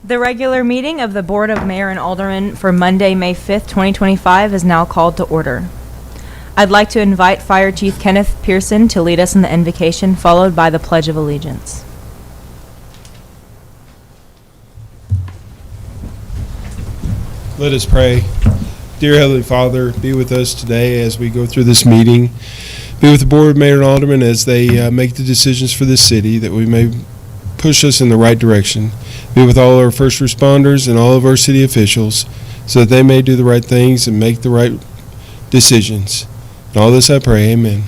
The regular meeting of the Board of Mayor and Aldermen for Monday, May 5th, 2025 is now called to order. I'd like to invite Fire Chief Kenneth Pearson to lead us in the invocation, followed by the Pledge of Allegiance. Let us pray. Dear Heavenly Father, be with us today as we go through this meeting. Be with the Board of Mayor and Aldermen as they make the decisions for this city, that we may push us in the right direction. Be with all our first responders and all of our city officials so that they may do the right things and make the right decisions. And all this I pray, amen.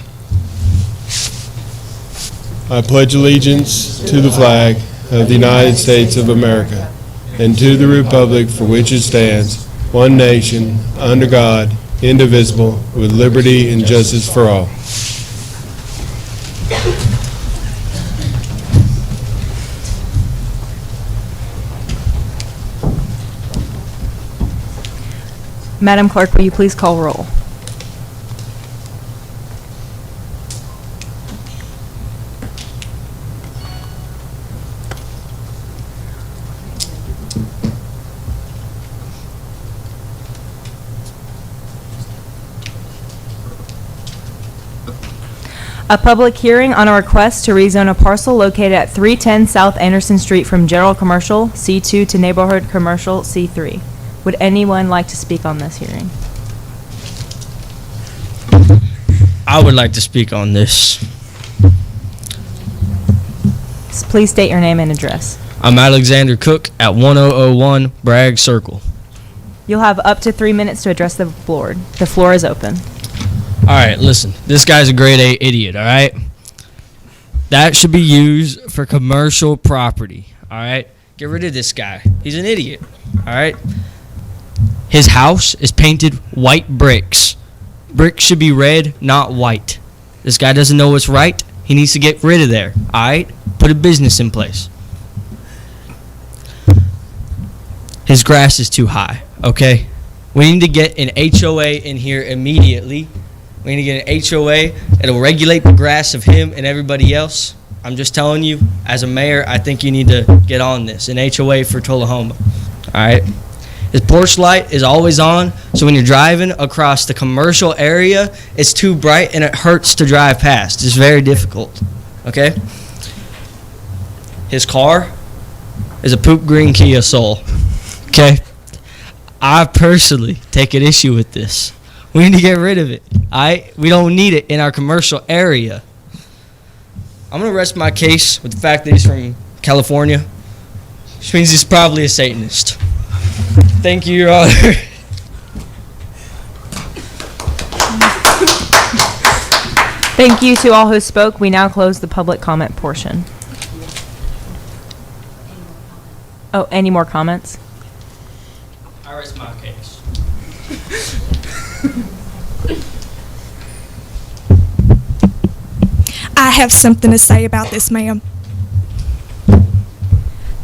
I pledge allegiance to the flag of the United States of America and to the republic for which it stands, one nation, under God, indivisible, with liberty and justice for all. Madam Clerk, will you please call roll? A public hearing on a request to rezone a parcel located at 310 South Anderson Street from General Commercial C2 to Neighborhood Commercial C3. Would anyone like to speak on this hearing? I would like to speak on this. Please state your name and address. I'm Alexander Cook at 1001 Bragg Circle. You'll have up to 3 minutes to address the board. The floor is open. All right, listen. This guy's a grade A idiot, all right? That should be used for commercial property, all right? Get rid of this guy. He's an idiot, all right? His house is painted white bricks. Bricks should be red, not white. This guy doesn't know what's right. He needs to get rid of there, all right? Put a business in place. His grass is too high, okay? We need to get an HOA in here immediately. We need to get an HOA. It'll regulate the grass of him and everybody else. I'm just telling you, as a mayor, I think you need to get on this, an HOA for Tullahoma, all right? His porch light is always on, so when you're driving across the commercial area, it's too bright and it hurts to drive past. It's very difficult, okay? His car is a poop green Kia Soul, okay? I personally take an issue with this. We need to get rid of it. We don't need it in our commercial area. I'm going to rest my case with the fact that he's from California, which means he's probably a Satanist. Thank you, Your Honor. Thank you to all who spoke. We now close the public comment portion. Oh, any more comments? I rest my case. I have something to say about this, ma'am.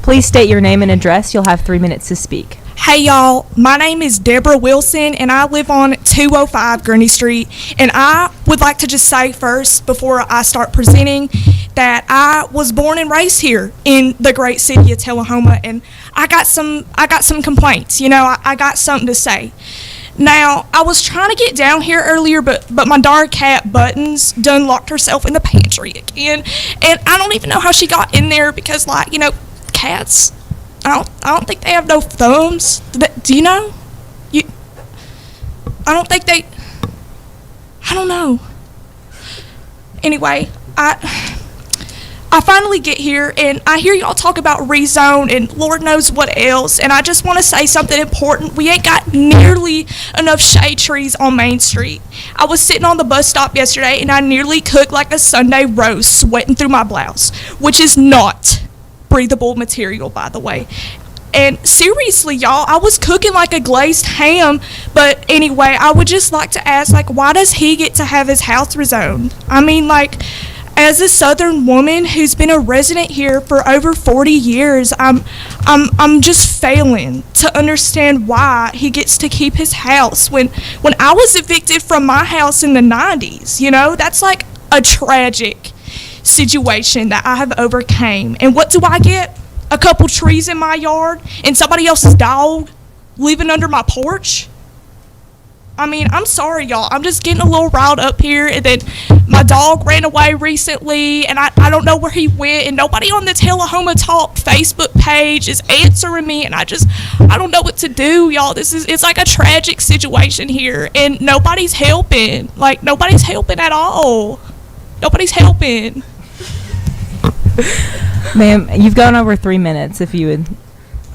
Please state your name and address. You'll have 3 minutes to speak. Hey, y'all. My name is Deborah Wilson, and I live on 205 Gurney Street. And I would like to just say first, before I start presenting, that I was born and raised here in the great city of Tullahoma, and I got some complaints. You know, I got something to say. Now, I was trying to get down here earlier, but my darn cat Buttons done locked herself in the pantry again, and I don't even know how she got in there because, like, you know, cats, I don't think they have no thumbs. Do you know? I don't think they. I don't know. Anyway, I finally get here, and I hear y'all talk about rezone and Lord knows what else, and I just want to say something important. We ain't got nearly enough shade trees on Main Street. I was sitting on the bus stop yesterday, and I nearly cooked like a Sunday roast, sweating through my blouse, which is not breathable material, by the way. And seriously, y'all, I was cooking like a glazed ham. But anyway, I would just like to ask, like, why does he get to have his house rezoned? I mean, like, as a Southern woman who's been a resident here for over 40 years, I'm just failing to understand why he gets to keep his house when I was evicted from my house in the 90s. You know, that's like a tragic situation that I have overcame. And what do I get? a couple trees in my yard and somebody else's dog living under my porch. I mean, I'm sorry, y'all. I'm just getting a little riled up here. And then my dog ran away recently, and I don't know where he went. And nobody on the Tullahoma Talk Facebook page is answering me. And I don't know what to do, y'all. It's like a tragic situation here, and nobody's helping. Like, nobody's helping at all. Nobody's helping. Ma'am, you've gone over 3 minutes. If you would,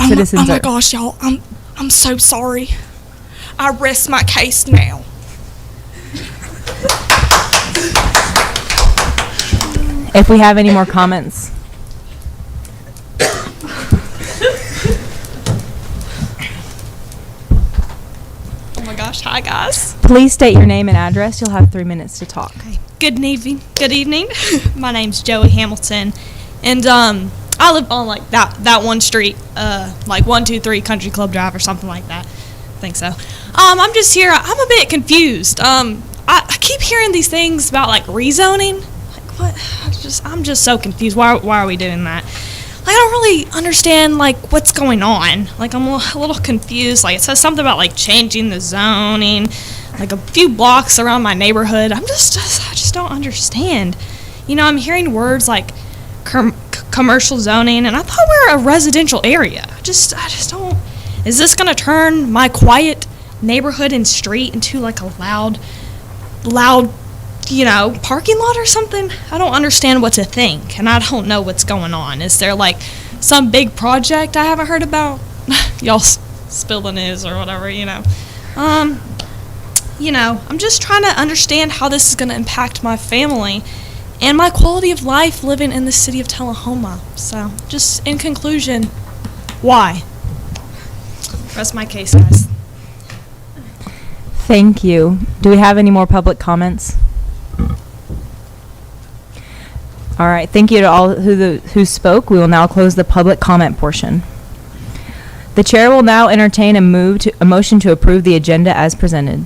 citizens. Oh my gosh, y'all. I'm so sorry. I rest my case now. If we have any more comments. Oh my gosh, hi guys. Please state your name and address. You'll have 3 minutes to talk. Good evening. Good evening. My name's Joey Hamilton, and I live on like that one street, like 123 Country Club Drive or something like that. I think so. I'm just here. I'm a bit confused. I keep hearing these things about like rezoning. Like what? I'm just so confused. Why are we doing that? Like, I don't really understand like what's going on. Like I'm a little confused. Like it says something about like changing the zoning, like a few blocks around my neighborhood. I just don't understand. You know, I'm hearing words like commercial zoning, and I thought we were a residential area. I just don't. Is this gonna turn my quiet neighborhood and street into like a loud, you know, parking lot or something? I don't understand what to think, and I don't know what's going on. Is there like some big project I haven't heard about? Y'all spill the news or whatever, you know. You know, I'm just trying to understand how this is gonna impact my family and my quality of life living in the city of Tullahoma. So, just in conclusion, why? Rest my case, guys. Thank you. Do we have any more public comments? All right. Thank you to all who spoke. We will now close the public comment portion. The chair will now entertain a motion to approve the agenda as presented.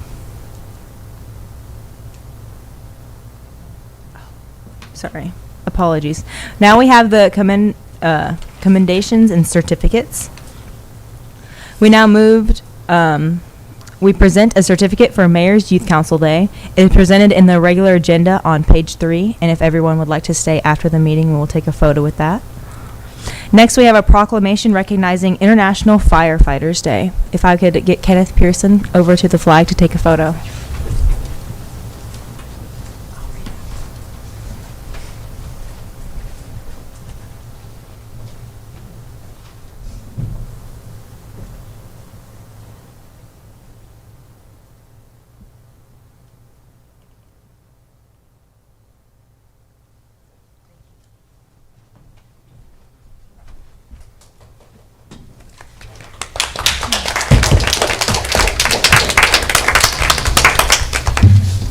Sorry. Apologies. Now we have the commendations and certificates. We now moved, we present a certificate for Mayor's Youth Council Day. It is presented in the regular agenda on page 3, and if everyone would like to stay after the meeting, we will take a photo with that. Next, we have a proclamation recognizing International Firefighters Day. If I could get Kenneth Pearson over to the flag to take a photo.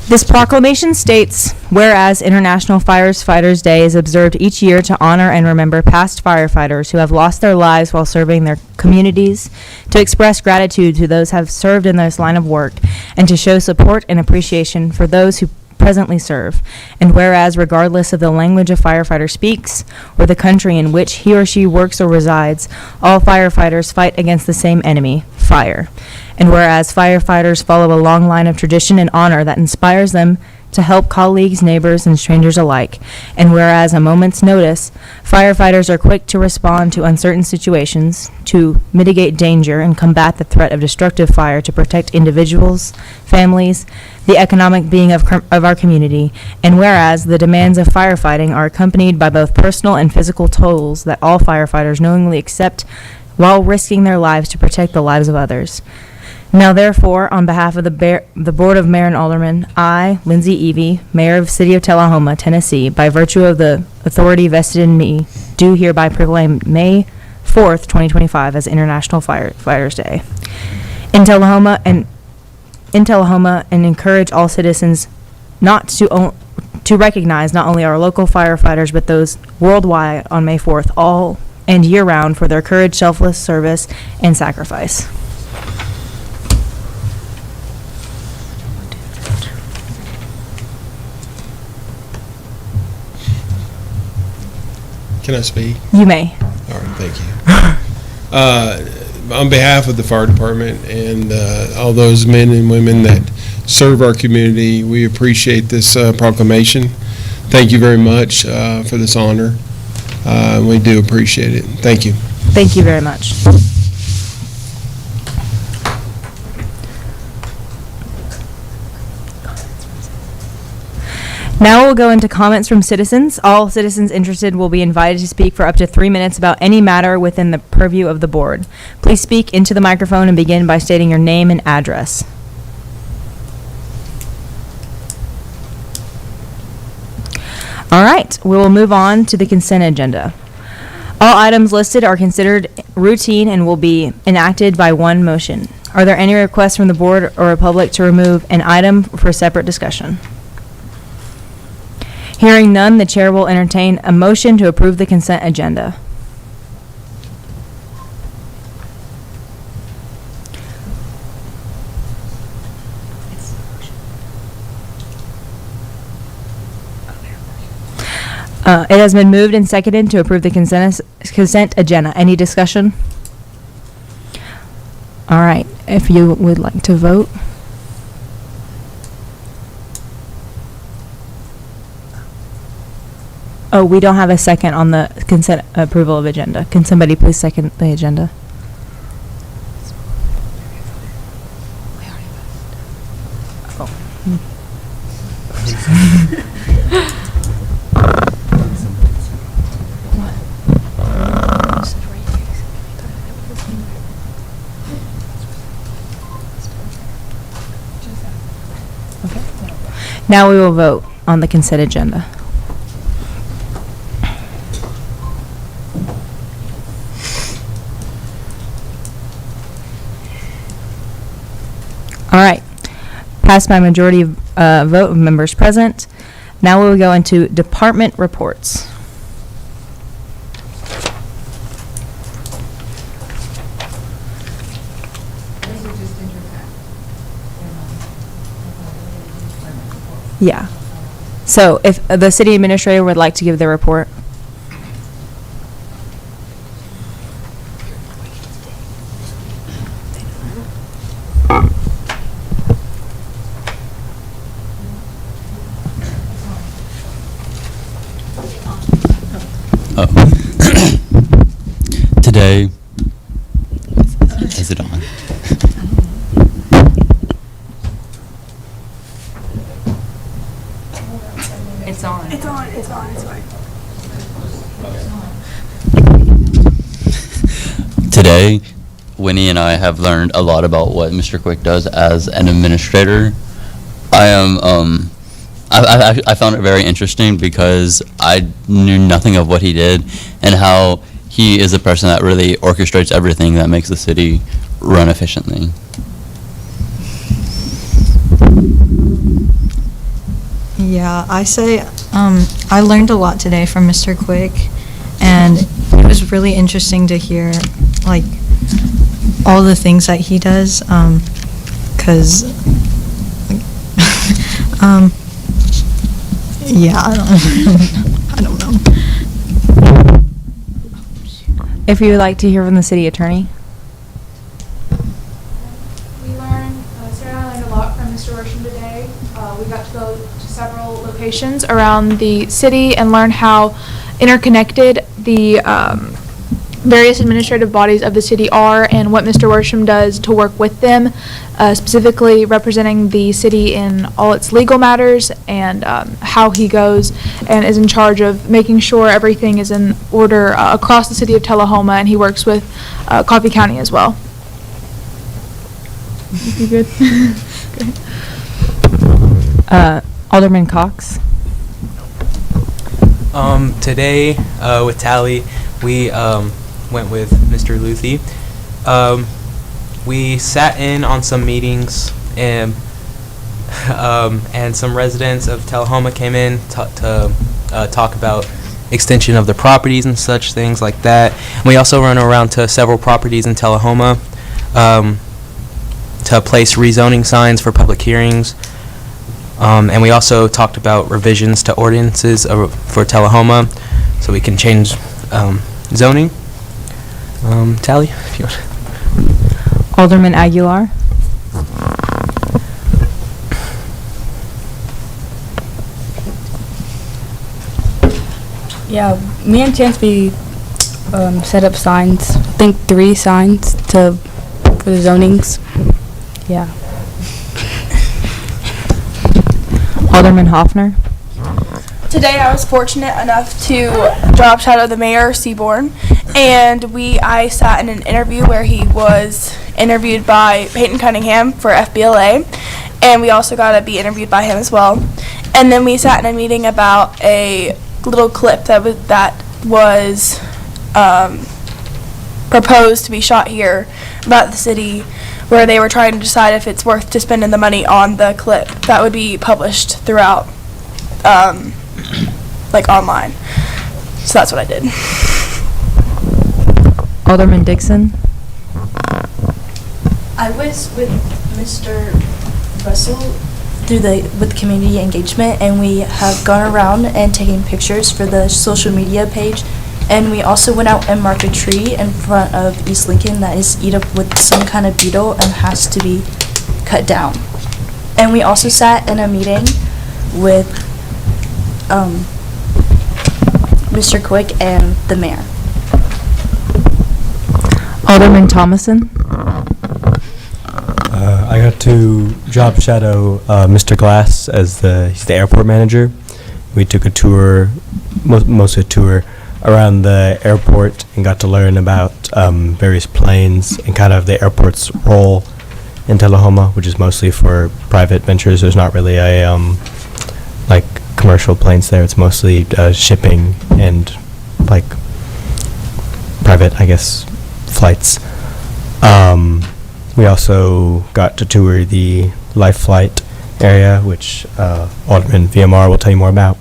This proclamation states, whereas International Firefighters Day is observed each year to honor and remember past firefighters who have lost their lives while serving their communities, to express gratitude to those who have served in this line of work, and to show support and appreciation for those who presently serve. And whereas, regardless of the language a firefighter speaks or the country in which he or she works or resides, all firefighters fight against the same enemy, fire. And whereas firefighters follow a long line of tradition and honor that inspires them to help colleagues, neighbors, and strangers alike. And whereas a moment's notice, firefighters are quick to respond to uncertain situations, to mitigate danger and combat the threat of destructive fire to protect individuals, families, the economic being of our community. And whereas the demands of firefighting are accompanied by both personal and physical tolls that all firefighters knowingly accept while risking their lives to protect the lives of others. Now, therefore, on behalf of the Board of Mayor and Aldermen, I, Lindsay Evie, Mayor of the City of Tullahoma, Tennessee, by virtue of the authority vested in me, do hereby proclaim May 4th, 2025 as International Firefighters Day in Tullahoma, and encourage all citizens not to recognize not only our local firefighters but those worldwide on May 4th, all and year-round, for their courage, selfless service, and sacrifice. Can I speak? You may. All right. Thank you. On behalf of the fire department and all those men and women that serve our community, we appreciate this proclamation. Thank you very much for this honor. We do appreciate it. Thank you. Thank you very much. Now we'll go into comments from citizens. All citizens interested will be invited to speak for up to 3 minutes about any matter within the purview of the board. Please speak into the microphone and begin by stating your name and address. All right, we will move on to the consent agenda. All items listed are considered routine and will be enacted by one motion. Are there any requests from the board or the public to remove an item for separate discussion? Hearing none, the chair will entertain a motion to approve the consent agenda. It has been moved and seconded to approve the consent agenda. Any discussion? All right, if you would like to vote. Oh, we don't have a second on the consent approval of agenda. Can somebody please second the agenda? Now we will vote on the consent agenda. All right. Passed by majority of vote of members present. Now we will go into department reports. Yeah. So if the city administrator would like to give their report. Today, is it on? It's on. It's on, it's on, it's fine. Today, Winnie and I have learned a lot about what Mr. Quick does as an administrator. I found it very interesting because I knew nothing of what he did and how he is a person that really orchestrates everything that makes the city run efficiently. Yeah, I say I learned a lot today from Mr. Quick, and it was really interesting to hear like all the things that he does, 'cause yeah, I don't know. If you would like to hear from the city attorney. Sarah and I learned a lot from Mr. Worsham today. We got to go to several locations around the city and learn how interconnected the various administrative bodies of the city are and what Mr. Worsham does to work with them, specifically representing the city in all its legal matters and how he goes and is in charge of making sure everything is in order across the city of Tullahoma, and he works with Coffee County as well. You good? Alderman Cox. Today, with Tally, we went with Mr. Luthi. We sat in on some meetings, and some residents of Tullahoma came in to talk about extension of the properties and such things like that. We also ran around to several properties in Tullahoma to place rezoning signs for public hearings. And we also talked about revisions to ordinances for Tullahoma so we can change zoning. Tally, if you want. Alderman Aguilar. Yeah, me and Chancey set up signs. I think 3 signs for the zonings. Yeah. Alderman Hoffner. Today I was fortunate enough to job shadow the mayor, Seaborn, and I sat in an interview where he was interviewed by Peyton Cunningham for FBLA, and we also got to be interviewed by him as well. And then we sat in a meeting about a little clip that was proposed to be shot here about the city, where they were trying to decide if it's worth to spending the money on the clip that would be published throughout, like online. So that's what I did. Alderman Dixon. I was with Mr. Russell with community engagement, and we have gone around and taken pictures for the social media page, and we also went out and marked a tree in front of East Lincoln that is eaten up with some kind of beetle and has to be cut down. And we also sat in a meeting with Mr. Quick and the mayor. Alderman Thomason. I got to job shadow Mr. Glass as he's the airport manager. We took a tour, most of a tour around the airport, and got to learn about various planes and kind of the airport's role in Tullahoma, which is mostly for private ventures. There's not really a like commercial planes there. It's mostly shipping and like private, I guess, flights. We also got to tour the Life Flight area, which Alderman VMR will tell you more about.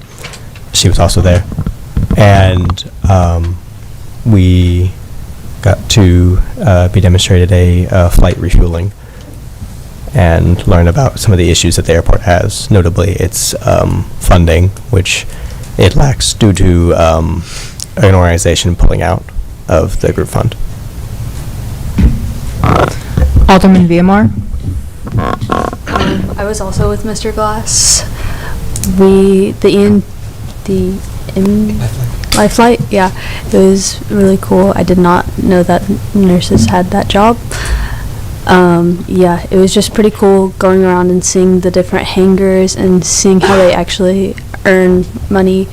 She was also there. And we got to be demonstrated a flight refueling and learn about some of the issues that the airport has, notably its funding, which it lacks due to an organization pulling out of the group fund. Alderman VMR. I was also with Mr. Glass. Life Flight, yeah, it was really cool. I did not know that nurses had that job. Yeah, it was just pretty cool going around and seeing the different hangars and seeing how they actually earn money.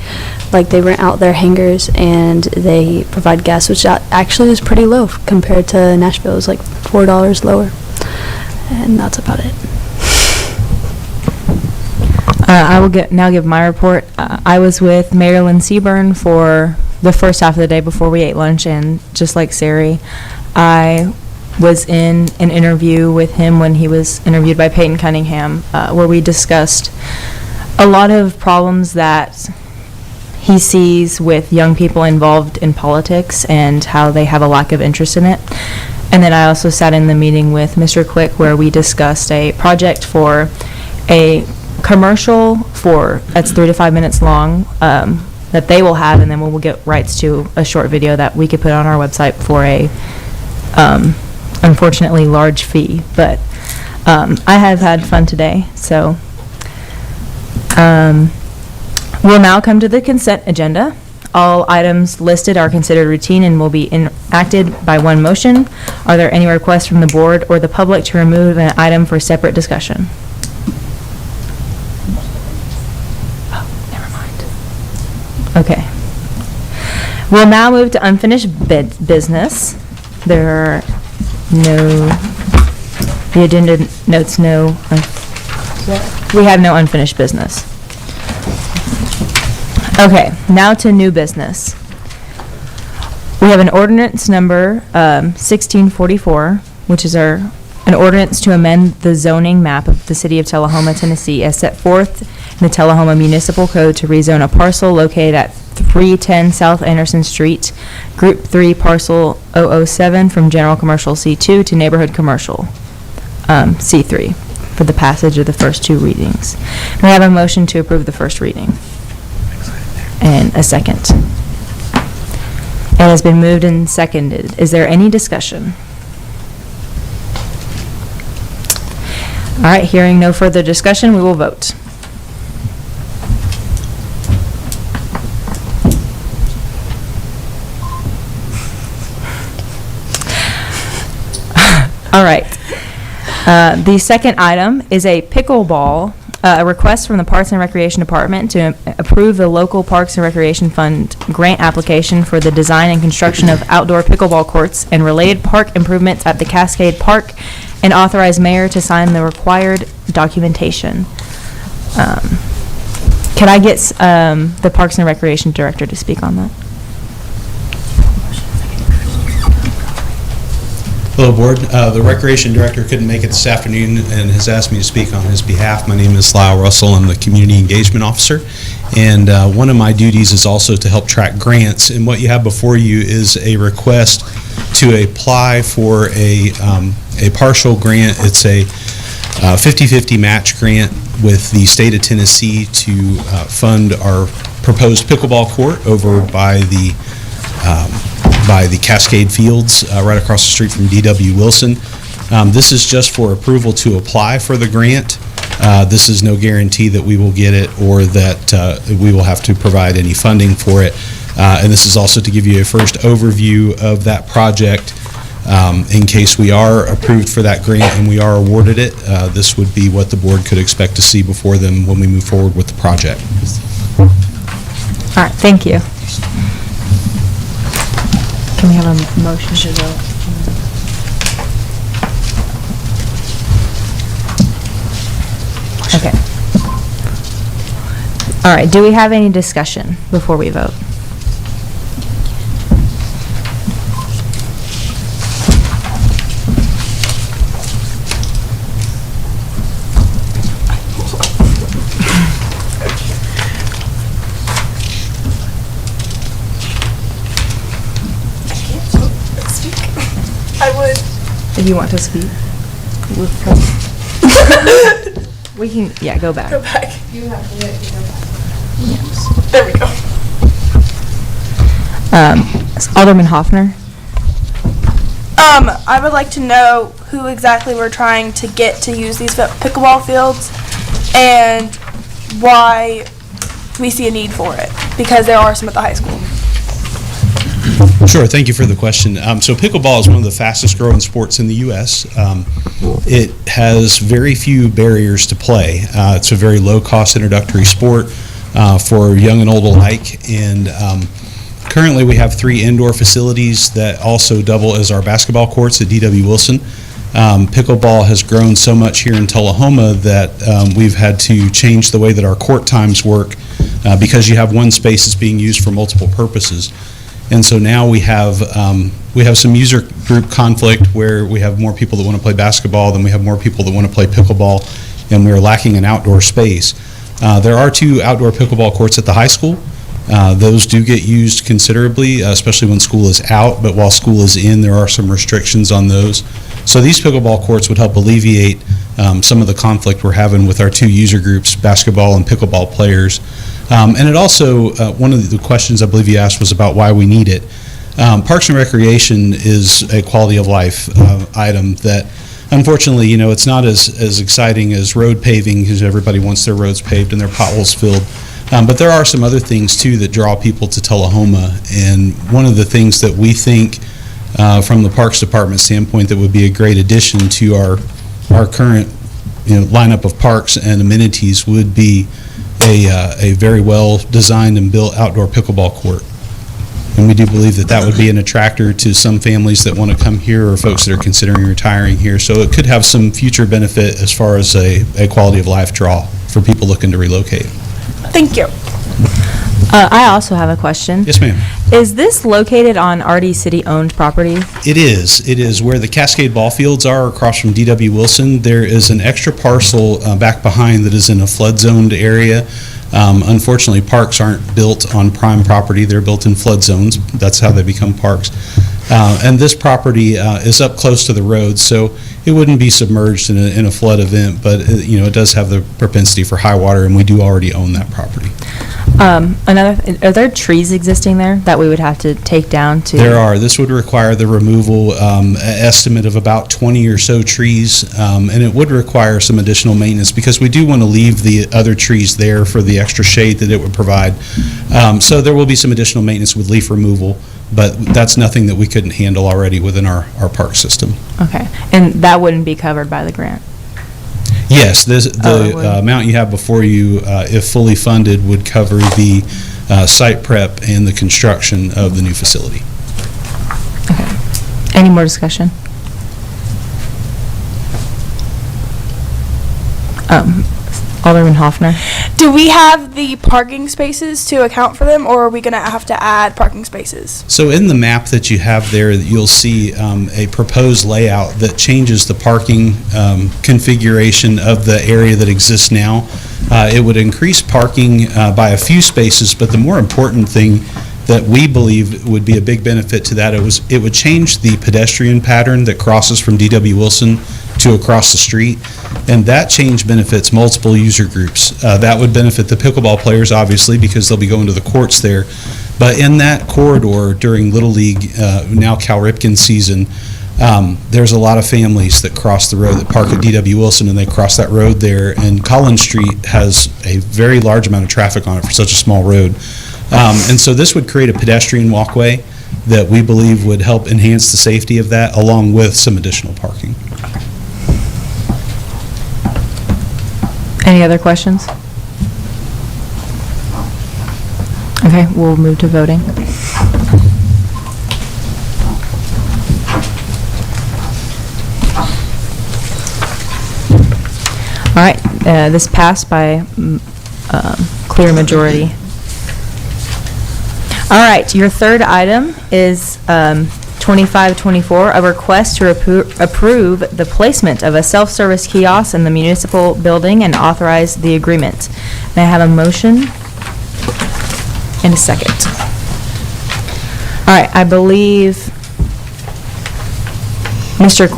Like, they rent out their hangars and they provide gas, which actually is pretty low compared to Nashville. It was like $4 lower, and that's about it. I will now give my report. I was with Mayor Lynn Seaborn for the first half of the day before we ate lunch, and just like Sari, I was in an interview with him when he was interviewed by Peyton Cunningham, where we discussed a lot of problems that he sees with young people involved in politics and how they have a lack of interest in it. And then I also sat in the meeting with Mr. Quick, where we discussed a project for a commercial that's 3 to 5 minutes long, that they will have, and then we'll get rights to a short video that we could put on our website for a unfortunately large fee. But I have had fun today, so we'll now come to the consent agenda. All items listed are considered routine and will be enacted by one motion. Are there any requests from the board or the public to remove an item for separate discussion? Okay. We'll now move to unfinished business. There are the agenda notes we have no unfinished business. Okay, now to new business. We have an ordinance number 1644, which is an ordinance to amend the zoning map of the city of Tullahoma, Tennessee, as set forth in the Tullahoma Municipal Code to rezone a parcel located at 310 South Anderson Street, Group 3, Parcel 007, from General Commercial C2 to Neighborhood Commercial C3, for the passage of the first 2 readings. May I have a motion to approve the first reading? And a second. It has been moved and seconded. Is there any discussion? All right, hearing no further discussion, we will vote. All right. The second item is a pickleball, a request from the Parks and Recreation Department to approve the local Parks and Recreation Fund grant application for the design and construction of outdoor pickleball courts and related park improvements at the Cascade Park, and authorize mayor to sign the required documentation. Can I get the Parks and Recreation Director to speak on that? Hello, Board. The Recreation Director couldn't make it this afternoon and has asked me to speak on his behalf. My name is Lyle Russell. I'm the Community Engagement Officer, and one of my duties is also to help track grants. And what you have before you is a request to apply for a partial grant. It's a 50-50 match grant with the state of Tennessee to fund our proposed pickleball court over by the Cascade Fields right across the street from D.W. Wilson. This is just for approval to apply for the grant. This is no guarantee that we will get it or that we will have to provide any funding for it. And this is also to give you a first overview of that project. In case we are approved for that grant and we are awarded it, this would be what the board could expect to see before them when we move forward with the project. All right, thank you. Can we have a motion to vote? Okay. All right, do we have any discussion before we vote? If you want to speak. We can, yeah, go back. Go back. You have to let me go back. Yes. There we go. Alderman Hoffner. I would like to know who exactly we're trying to get to use these pickleball fields and why we see a need for it, because there are some at the high school. Sure, thank you for the question. So pickleball is one of the fastest growing sports in the U.S. It has very few barriers to play. It's a very low cost introductory sport for young and old alike, and currently we have 3 indoor facilities that also double as our basketball courts at D.W. Wilson. Pickleball has grown so much here in Tullahoma that we've had to change the way that our court times work because you have one space that's being used for multiple purposes. And so now we have some user group conflict where we have more people that want to play basketball than we have more people that want to play pickleball, and we're lacking an outdoor space. There are 2 outdoor pickleball courts at the high school. Those do get used considerably, especially when school is out, but while school is in, there are some restrictions on those. So these pickleball courts would help alleviate some of the conflict we're having with our 2 user groups, basketball and pickleball players. And it also, one of the questions I believe you asked was about why we need it. Parks and Recreation is a quality of life item that, unfortunately, you know, it's not as exciting as road paving, because everybody wants their roads paved and their potholes filled. But there are some other things, too, that draw people to Tullahoma. And one of the things that we think, from the Parks Department standpoint, that would be a great addition to our current, lineup of parks and amenities would be a very well designed and built outdoor pickleball court. And we do believe that that would be an attractor to some families that want to come here or folks that are considering retiring here. So it could have some future benefit as far as a quality of life draw for people looking to relocate. Thank you. I also have a question. Yes, ma'am. Is this located on RD City-owned property? It is. It is where the Cascade ball fields are across from D.W. Wilson. There is an extra parcel back behind that is in a flood-zoned area. Unfortunately, parks aren't built on prime property. They're built in flood zones. That's how they become parks. And this property is up close to the road, so it wouldn't be submerged in a flood event, but it does have the propensity for high water, and we do already own that property. Are there trees existing there that we would have to take down to? There are. This would require the removal, estimate of about 20 or so trees, and it would require some additional maintenance because we do want to leave the other trees there for the extra shade that it would provide. So there will be some additional maintenance with leaf removal, but that's nothing that we couldn't handle already within our park system. Okay, and that wouldn't be covered by the grant? Yes, the amount you have before you, if fully funded, would cover the site prep and the construction of the new facility. Okay. Any more discussion? Alderman Hoffner? Do we have the parking spaces to account for them, or are we going to have to add parking spaces? So in the map that you have there, you'll see a proposed layout that changes the parking configuration of the area that exists now. It would increase parking by a few spaces, but the more important thing that we believe would be a big benefit to that, it would change the pedestrian pattern that crosses from D.W. Wilson to across the street, and that change benefits multiple user groups. That would benefit the pickleball players, obviously, because they'll be going to the courts there. But in that corridor during Little League, now Cal Ripken season, there's a lot of families that cross the road, that park at D.W. Wilson, and they cross that road there, and Collins Street has a very large amount of traffic on it for such a small road. And so this would create a pedestrian walkway that we believe would help enhance the safety of that, along with some additional parking. Any other questions? Okay, we'll move to voting. All right, this passed by clear majority. All right, your third item is 2524, a request to approve the placement of a self-service kiosk in the municipal building and authorize the agreement. May I have a motion and a second? All right, I believe Mr.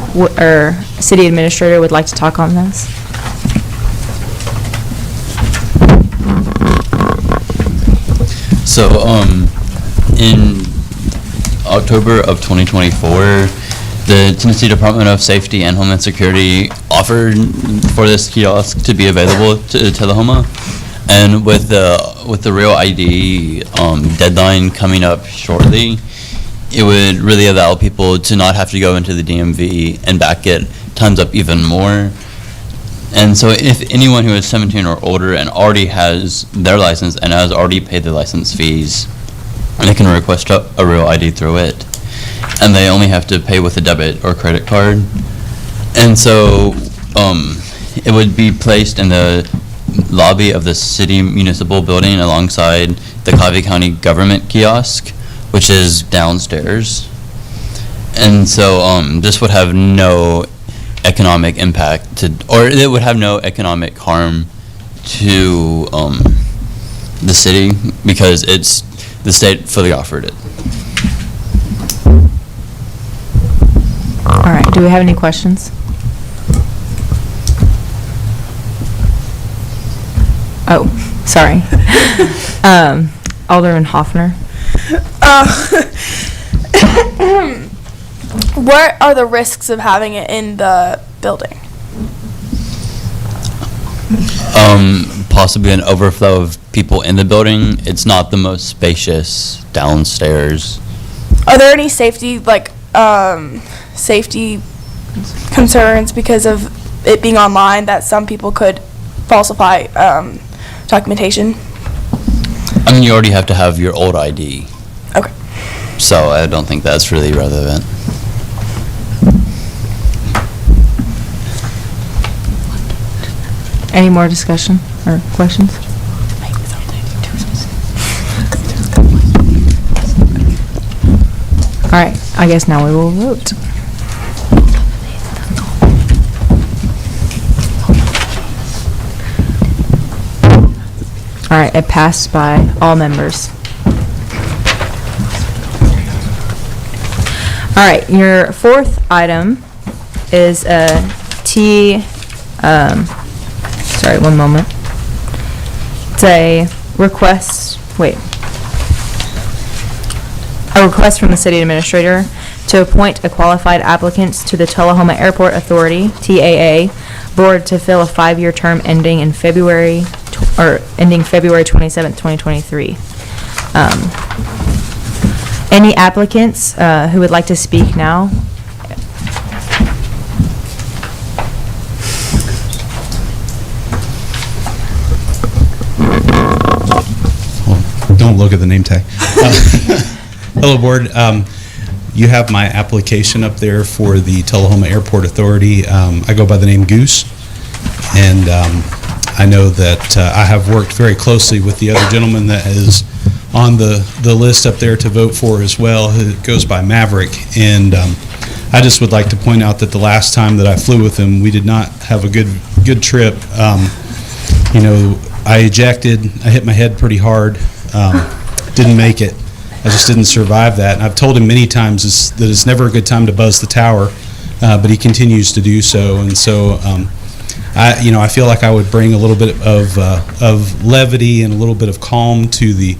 City Administrator would like to talk on this. So, in October of 2024, the Tennessee Department of Safety and Homeland Security offered for this kiosk to be available to Tullahoma, and with the Real ID deadline coming up shortly, it would really allow people to not have to go into the DMV and back it tons up even more. And so if anyone who is 17 or older and already has their license and has already paid the license fees, they can request a Real ID through it. And they only have to pay with a debit or credit card. And so it would be placed in the lobby of the city municipal building alongside the Clavey County government kiosk, which is downstairs. And so this would have no economic impact or it would have no economic harm to the city because the state fully offered it. All right, do we have any questions? Oh, sorry. Alderman Hoffner. What are the risks of having it in the building? Possibly an overflow of people in the building. It's not the most spacious downstairs. Are there any safety safety concerns because of it being online that some people could falsify documentation? I mean, you already have to have your old ID. Okay. So I don't think that's really relevant. Any more discussion or questions? All right, I guess now we will vote. All right, it passed by all members. All right, your fourth item is sorry, one moment. It's a A request from the city administrator to appoint a qualified applicants to the Tullahoma Airport Authority, TAA, board to fill a 5-year term ending in February 27th, 2023. Any applicants who would like to speak now? Don't look at the name tag. Hello, board. You have my application up there for the Tullahoma Airport Authority. I go by the name Goose, and I know that I have worked very closely with the other gentleman that is on the list up there to vote for as well, who goes by Maverick. And I just would like to point out that the last time that I flew with him, we did not have a good trip. You know, I ejected, I hit my head pretty hard, didn't make it. I just didn't survive that. And I've told him many times that it's never a good time to buzz the tower, but he continues to do so. And so I feel like I would bring a little bit of levity and a little bit of calm to the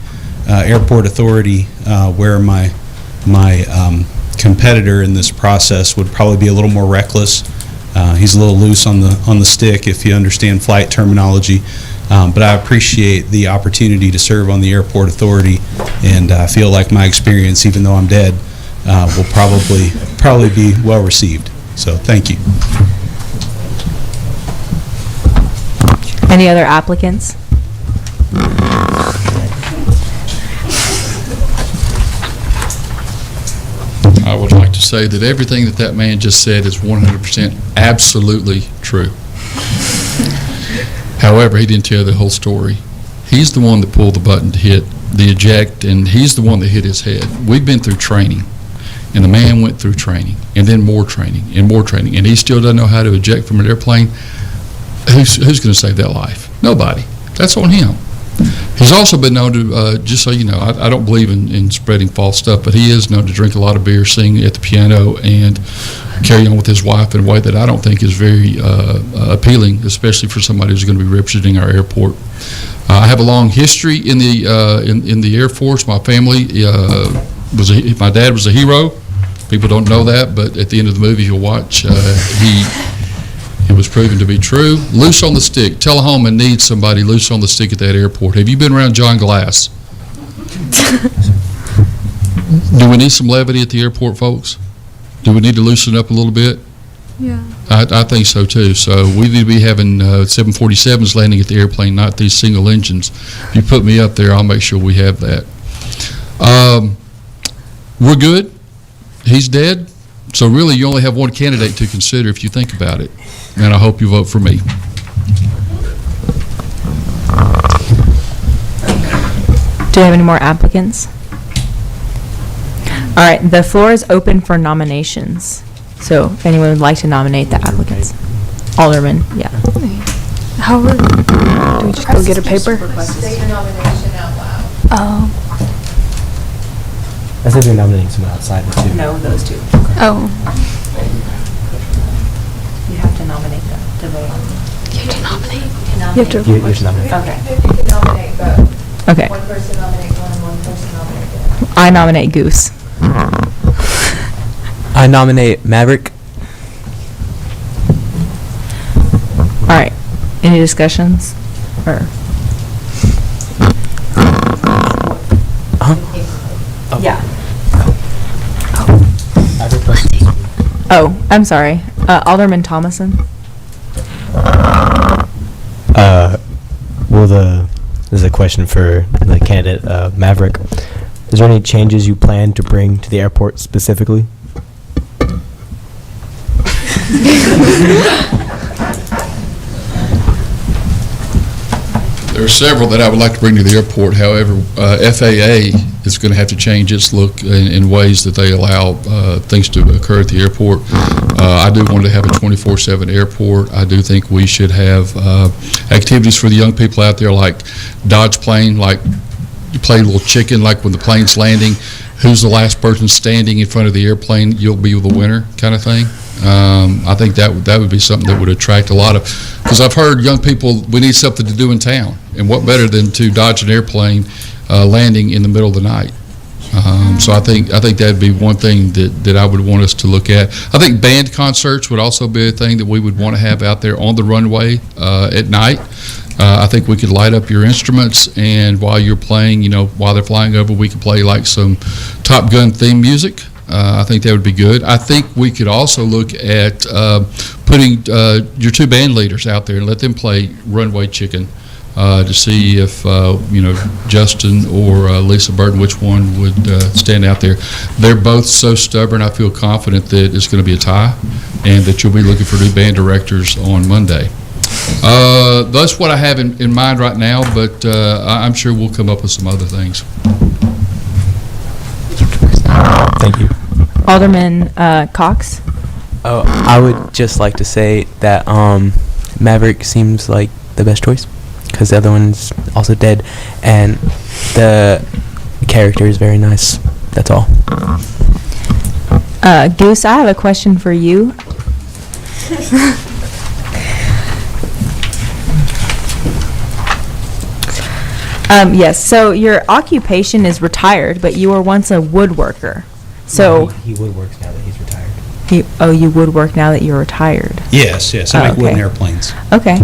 airport authority, where my competitor in this process would probably be a little more reckless. He's a little loose on the stick, if you understand flight terminology. But I appreciate the opportunity to serve on the airport authority, and I feel like my experience, even though I'm dead, will probably be well received. So thank you. Any other applicants? I would like to say that everything that man just said is 100% absolutely true. However, he didn't tell the whole story. He's the one that pulled the button to hit the eject, and he's the one that hit his head. We've been through training, and the man went through training, and then more training, and he still doesn't know how to eject from an airplane. Who's going to save that life? Nobody. That's on him. He's also been known to, just so you know, I don't believe in spreading false stuff, but he is known to drink a lot of beer, sing at the piano, and carry on with his wife in a way that I don't think is very appealing, especially for somebody who's going to be representing our airport. I have a long history in the Air Force. My family my dad was a hero. People don't know that, but at the end of the movie you'll watch, it was proven to be true. Loose on the stick. Tullahoma needs somebody loose on the stick at that airport. Have you been around John Glass? Do we need some levity at the airport, folks? Do we need to loosen up a little bit? Yeah. I think so, too. So we need to be having 747s landing at the airplane, not these single engines. If you put me up there, I'll make sure we have that. We're good. He's dead. So really, you only have one candidate to consider if you think about it. And I hope you vote for me. Do you have any more applicants? All right, the floor is open for nominations. So if anyone would like to nominate the applicants. Alderman, yeah. Howard, do we just go get a paper? State your nomination out loud. Oh. I said you're nominating someone outside the two. No, those two. Oh. You have to nominate them to vote on them. You have to nominate. You have to nominate. Okay. You can nominate both. Okay. One person nominate one, and one person nominate the other. I nominate Goose. I nominate Maverick. All right. Any discussions? Or? Yeah. Oh, I'm sorry. Alderman Thomason. This is a question for the candidate, Maverick. Is there any changes you plan to bring to the airport specifically? There are several that I would like to bring to the airport. However, FAA is going to have to change its look in ways that they allow things to occur at the airport. I do want to have a 24/7 airport. I do think we should have activities for the young people out there, like Dodge plane, like you play a little chicken, like when the plane's landing, who's the last person standing in front of the airplane, you'll be the winner kind of thing. I think that would be something that would attract a lot of, because I've heard young people, we need something to do in town, and what better than to dodge an airplane landing in the middle of the night. So I think that'd be one thing that I would want us to look at. I think band concerts would also be a thing that we would want to have out there on the runway at night. I think we could light up your instruments, and while you're playing, while they're flying over, we could play like some Top Gun theme music. I think that would be good. I think we could also look at putting your two band leaders out there and let them play Runway Chicken to see if, Justin or Lisa Burton, which one would stand out there. They're both so stubborn, I feel confident that it's going to be a tie and that you'll be looking for new band directors on Monday. That's what I have in mind right now, but I'm sure we'll come up with some other things. Thank you. Alderman Cox? Oh, I would just like to say that Maverick seems like the best choice because the other one's also dead, and the character is very nice. That's all. Goose, I have a question for you. Yes, so your occupation is retired, but you were once a woodworker. So he woodworks now that he's retired. You woodwork now that you're retired. Yes, I make wooden airplanes. Okay.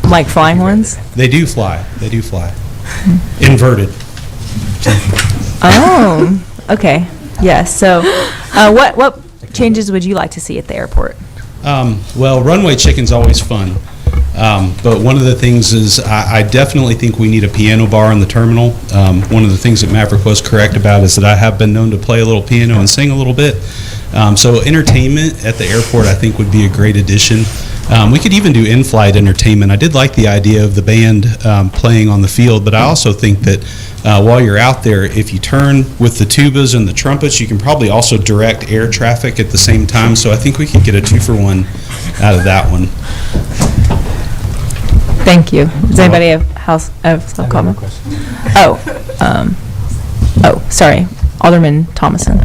Like flying ones? They do fly. Inverted. Oh, okay. Yes. So, what changes would you like to see at the airport? Well, Runway Chicken's always fun. But one of the things is I definitely think we need a piano bar in the terminal. One of the things that Maverick was correct about is that I have been known to play a little piano and sing a little bit. So entertainment at the airport I think would be a great addition. We could even do in-flight entertainment. I did like the idea of the band playing on the field, but I also think that while you're out there, if you turn with the tubas and the trumpets, you can probably also direct air traffic at the same time. So I think we could get a 2-for-1 out of that one. Thank you. Does anybody have a comment? Sorry. Alderman Thomason.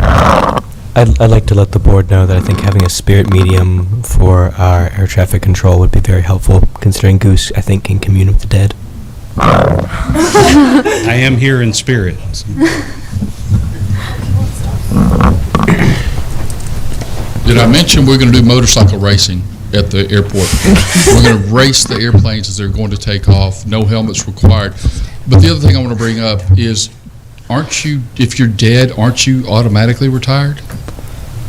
I'd like to let the board know that I think having a spirit medium for our air traffic control would be very helpful, considering Goose, I think, can commune with the dead. I am here in spirit. Did I mention we're going to do motorcycle racing at the airport? We're going to race the airplanes as they're going to take off, no helmets required. But the other thing I want to bring up is, if you're dead, aren't you automatically retired?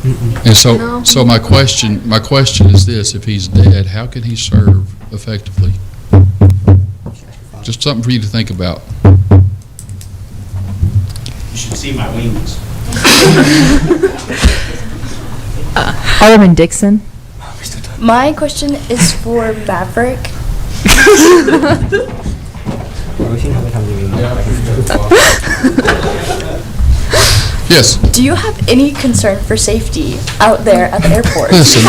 And so my question is this: if he's dead, how can he serve effectively? Just something for you to think about. You should see my wings. Alderman Dixon. My question is for Maverick. Yes. Do you have any concern for safety out there at the airport? Listen,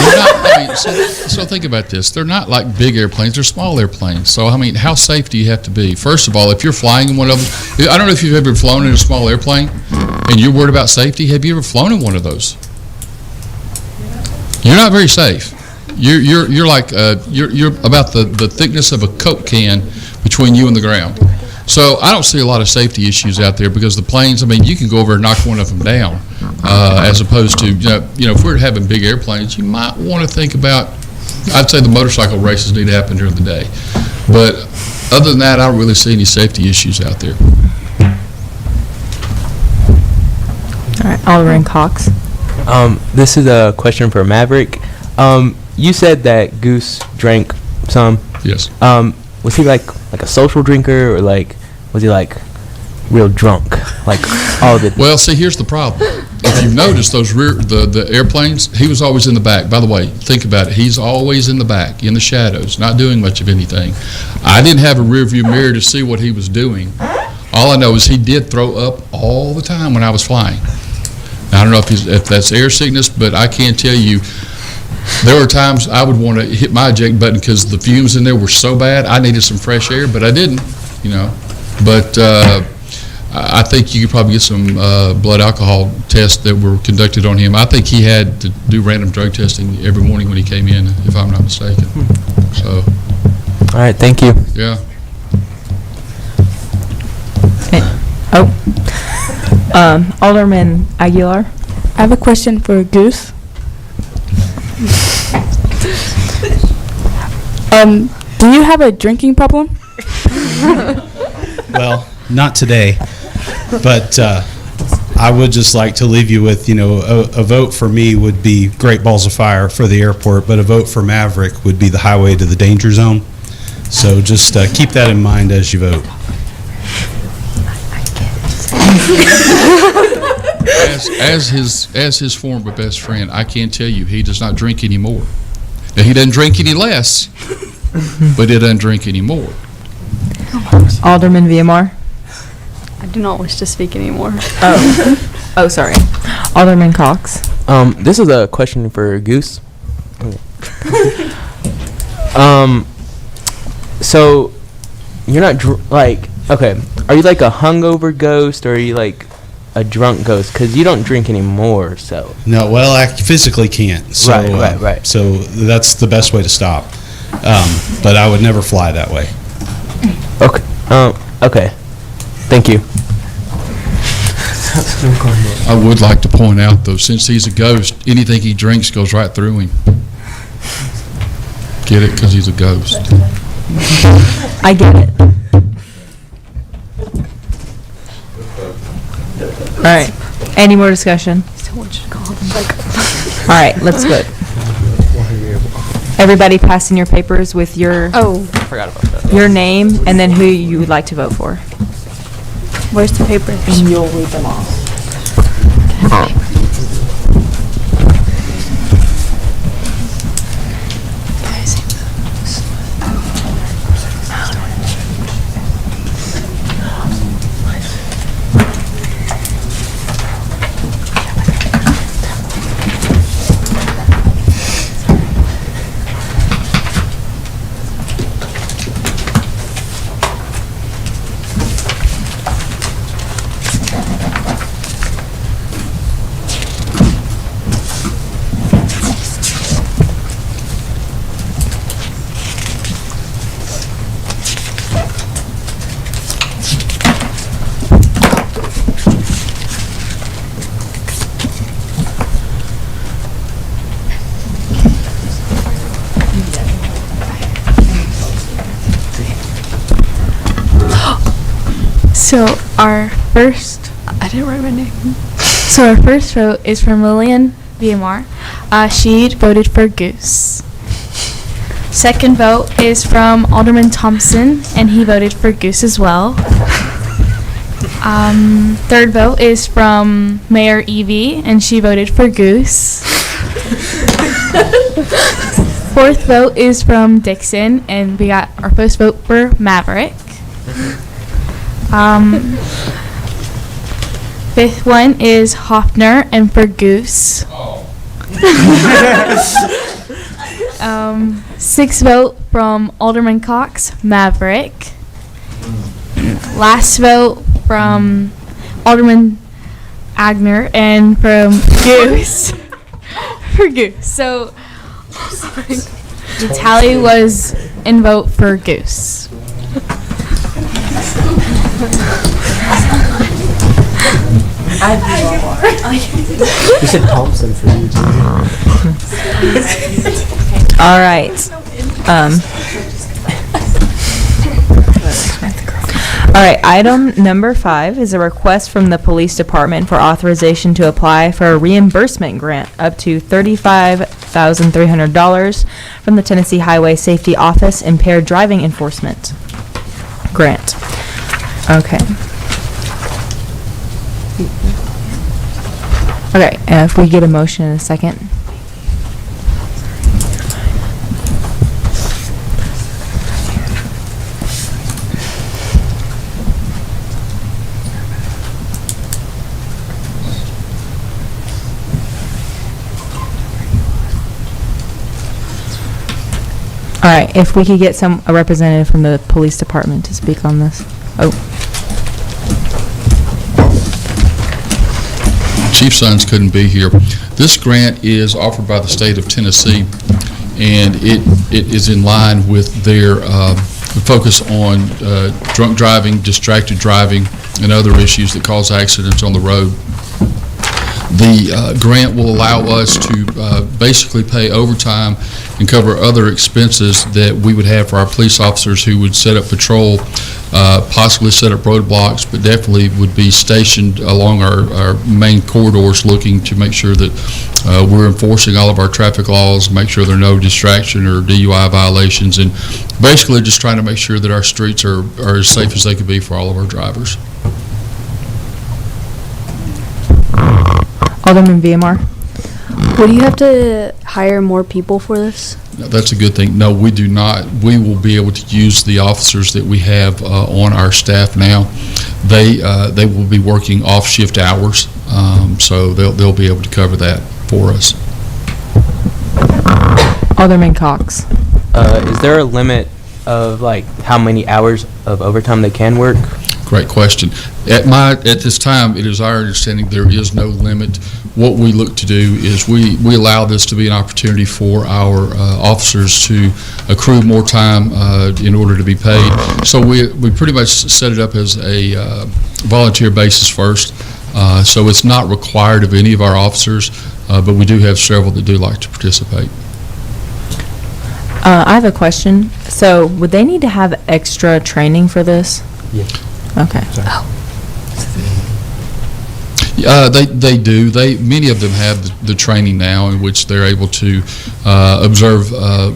so think about this. They're not like big airplanes. They're small airplanes. So, how safe do you have to be? First of all, if you're flying in one of them, I don't know if you've ever flown in a small airplane and you're worried about safety. Have you ever flown in one of those? You're not very safe. You're like you're about the thickness of a Coke can between you and the ground. So I don't see a lot of safety issues out there because the planes, you can go over and knock one of them down, as opposed to, if we're having big airplanes, you might want to think about, I'd say the motorcycle races need to happen during the day. But other than that, I don't really see any safety issues out there. All right, Alderman Cox. This is a question for Maverick. You said that Goose drank some. Yes. Was he like a social drinker, or was he like real drunk? Well, see, here's the problem. If you've noticed those the airplanes, he was always in the back. By the way, think about it. He's always in the back, in the shadows, not doing much of anything. I didn't have a rear view mirror to see what he was doing. All I know is he did throw up all the time when I was flying. Now, I don't know if that's air sickness, but I can tell you, there were times I would want to hit my eject button because the fumes in there were so bad. I needed some fresh air, but I didn't, But I think you could probably get some blood alcohol tests that were conducted on him. I think he had to do random drug testing every morning when he came in, if I'm not mistaken. So. All right, thank you. Yeah. Alderman Aguilar. I have a question for Goose. Do you have a drinking problem? Well, not today, but I would just like to leave you with, a vote for me would be Great Balls of Fire for the airport, but a vote for Maverick would be the highway to the danger zone. So just keep that in mind as you vote. As his former best friend, I can tell you he does not drink anymore. Now, he doesn't drink any less, but he doesn't drink anymore. Alderman VMR. I do not wish to speak anymore. Oh, sorry. Alderman Cox. This is a question for Goose. So you're not okay, are you like a hungover ghost, or are you like a drunk ghost? Because you don't drink anymore, so. No, well, I physically can't. So, Right. So that's the best way to stop. But I would never fly that way. Okay. Okay. Thank you. I would like to point out, though, since he's a ghost, anything he drinks goes right through him. Get it? Because he's a ghost. I get it. All right. Any more discussion? All right, let's vote. Everybody passing your papers with your I forgot about that. your name and then who you would like to vote for. Where's the papers? And you'll read them off. So our first, I didn't write my name. So our first vote is from Lillian VMR. She voted for Goose. Second vote is from Alderman Thompson, and he voted for Goose as well. Third vote is from Mayor Evie, and she voted for Goose. Fourth vote is from Dixon, and we got our first vote for Maverick. Fifth one is Hoffner, and for Goose. Sixth vote from Alderman Cox, Maverick. Last vote from Alderman Agner, and from Goose. For Goose. So the tally was in vote for Goose. You said Thompson for you too. All right. All right, item number 5 is a request from the police department for authorization to apply for a reimbursement grant up to $35,300 from the Tennessee Highway Safety Office Impaired Driving Enforcement Grant. Okay. Okay, if we get a motion in a second. All right, if we could get a representative from the police department to speak on this. Oh. Chief Sons couldn't be here. This grant is offered by the state of Tennessee, and it is in line with their focus on drunk driving, distracted driving, and other issues that cause accidents on the road. The grant will allow us to basically pay overtime and cover other expenses that we would have for our police officers who would set up patrol, possibly set up roadblocks, but definitely would be stationed along our main corridors looking to make sure that we're enforcing all of our traffic laws, make sure there are no distraction or DUI violations, and basically just trying to make sure that our streets are as safe as they could be for all of our drivers. Alderman VMR. Would you have to hire more people for this? No, that's a good thing. No, we do not. We will be able to use the officers that we have on our staff now. They will be working off-shift hours, so they'll be able to cover that for us. Alderman Cox. Is there a limit of like how many hours of overtime they can work? Great question. At this time, it is our understanding there is no limit. What we look to do is we allow this to be an opportunity for our officers to accrue more time in order to be paid. So we pretty much set it up as a volunteer basis first. So it's not required of any of our officers, but we do have several that do like to participate. I have a question. So would they need to have extra training for this? Yes. Okay. They do. Many of them have the training now in which they're able to observe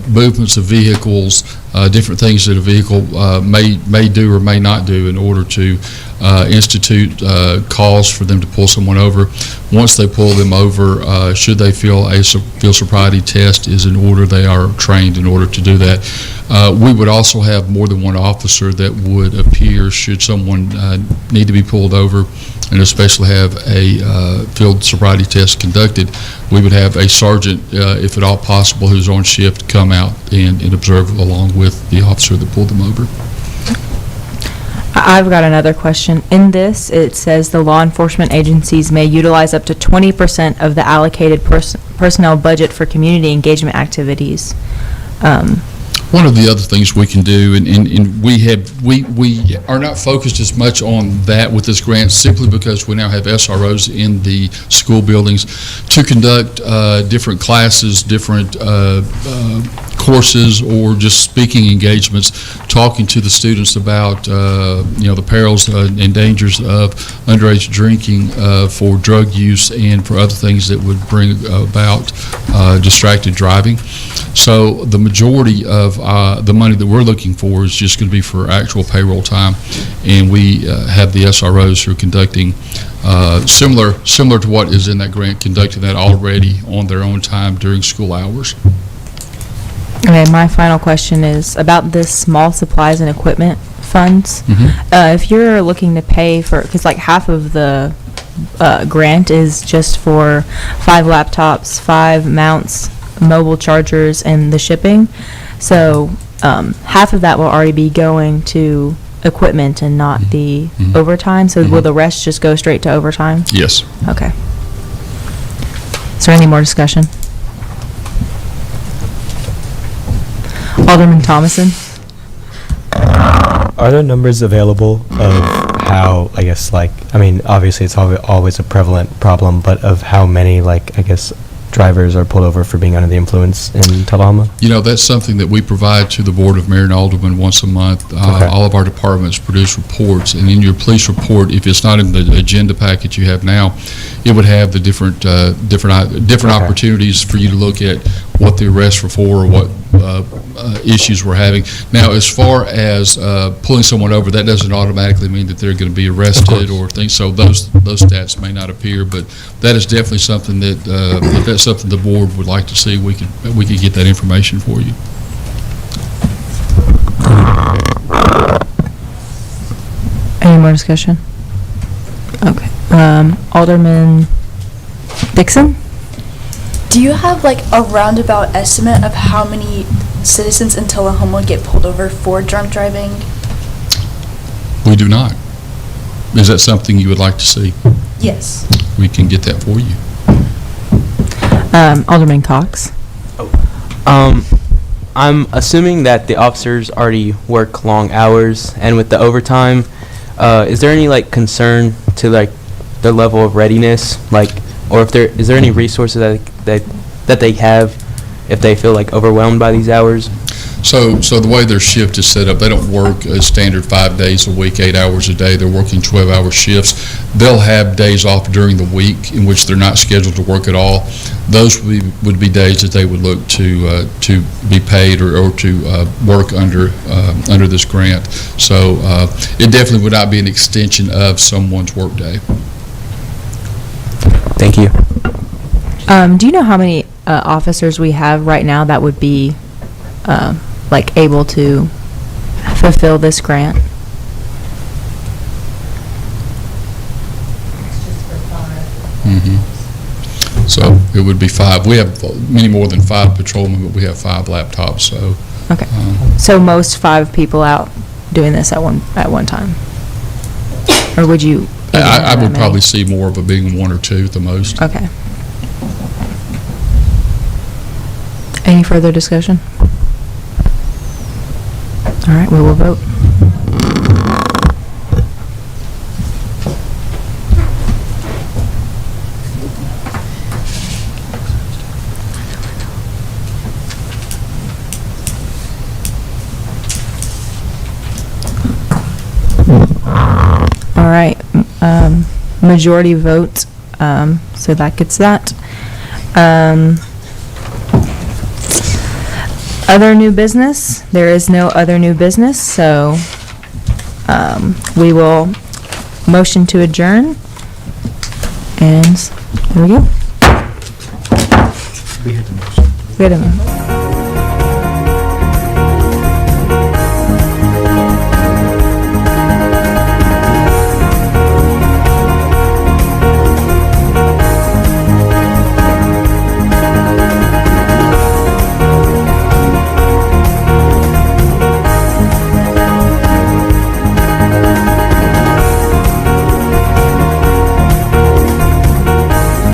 movements of vehicles, different things that a vehicle may do or may not do in order to institute calls for them to pull someone over. Once they pull them over, should they feel a field sobriety test is in order, they are trained in order to do that. We would also have more than one officer that would appear should someone need to be pulled over, and especially have a field sobriety test conducted. We would have a sergeant, if at all possible, who's on shift, come out and observe along with the officer that pulled them over. I've got another question. In this, it says the law enforcement agencies may utilize up to 20% of the allocated personnel budget for community engagement activities. One of the other things we can do, and we are not focused as much on that with this grant simply because we now have SROs in the school buildings to conduct different classes, different courses, or just speaking engagements, talking to the students about the perils and dangers of underage drinking, for drug use, and for other things that would bring about distracted driving. So the majority of the money that we're looking for is just going to be for actual payroll time, and we have the SROs who are conducting similar to what is in that grant, conducting that already on their own time during school hours. Okay, my final question is about this small supplies and equipment funds. If you're looking to pay for, because like half of the grant is just for 5 laptops, 5 mounts, mobile chargers, and the shipping. So half of that will already be going to equipment and not the overtime. So will the rest just go straight to overtime? Yes. Okay. Is there any more discussion? Alderman Thomason? Are there numbers available of how, I guess, obviously it's always a prevalent problem, but of how many, drivers are pulled over for being under the influence in Tullahoma? That's something that we provide to the Board of Mayor and Aldermen once a month. Okay. All of our departments produce reports, and in your police report, if it's not in the agenda packet you have now, it would have the different opportunities for you to look at what the arrests were for or what issues we're having. Now, as far as pulling someone over, that doesn't automatically mean that they're going to be arrested or things. So those stats may not appear, but that is definitely something that if that's something the board would like to see, we could get that information for you. Any more discussion? Okay. Alderman Dixon? Do you have a roundabout estimate of how many citizens in Tullahoma get pulled over for drunk driving? We do not. Is that something you would like to see? Yes. we can get that for you. Alderman Cox. I'm assuming that the officers already work long hours, and with the overtime, is there any like concern to like their level of readiness, like, or if there is there any resources that they have if they feel like overwhelmed by these hours? So the way their shift is set up, they don't work a standard 5 days a week, 8 hours a day. They're working 12-hour shifts. They'll have days off during the week in which they're not scheduled to work at all. Those would be days that they would look to be paid or to work under this grant. So it definitely would not be an extension of someone's workday. Thank you. Do you know how many officers we have right now that would be like able to fulfill this grant? So it would be 5. We have many more than 5 patrolmen, but we have 5 laptops. So Okay. So most 5 people out doing this at one time, or would you? I would probably see more of it being 1 or 2 at the most. Okay. Any further discussion? All right, we will vote. All right, majority vote, so that gets that. Other new business, there is no other new business, so we will motion to adjourn, and there we go. We had a motion.